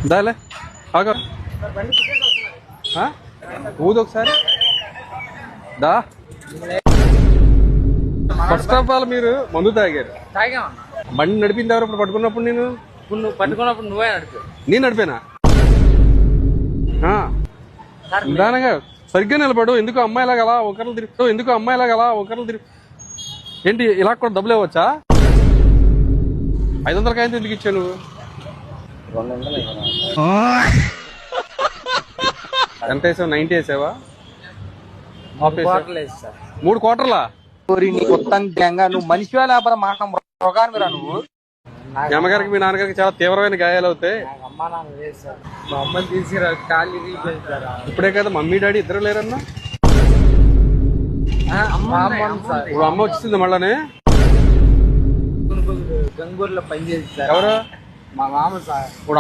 దాలే ఆగ ఊదు ఒకసారి దా. ఫస్ట్ ఆఫ్ ఆల్ మీరు మందు తాగారు. బండి నడిపింది ఎవరు ఇప్పుడు పట్టుకున్నప్పుడు? నువ్వు పట్టుకున్నప్పుడు నువ్వే నడిపి. నేను నడిపానా? నిదానంగా సరిగ్గా నిలబడు. ఎందుకు అమ్మాయిలాగా అలా ఒకరిని తిరుగుతావు? ఎందుకు అమ్మాయిలాగా అలా ఒకరిని తిరుగు? ఏంటి ఇలా కూడా డబ్బులు ఇవ్వచ్చా? 500 కాయంతో ఎందుకు ఇచ్చావు నువ్వు? ఎంత వేసావు? 90 వేసావా? 3 క్వార్టర్లా? నువ్వు మనిషి లేకపోతే మాట మృగాన్ని రా నువ్వు. మీ అమ్మగారికి మీ నాన్నగారికి చాలా తీవ్రమైన గాయాలు అవుతాయి. అమ్మ నాన్న లేదు సార్. మా అమ్మని తీసుకురా కాళ్ళు ఇరిగిపోయింది. ఇప్పుడే కదా మమ్మీ డాడీ ఇద్దరు లేరన్నా? ఇప్పుడు అమ్మ వచ్చింది మళ్ళానే. గంగూరులో పనిచేసి ఎవరు? మా మామ సార్. ఇప్పుడు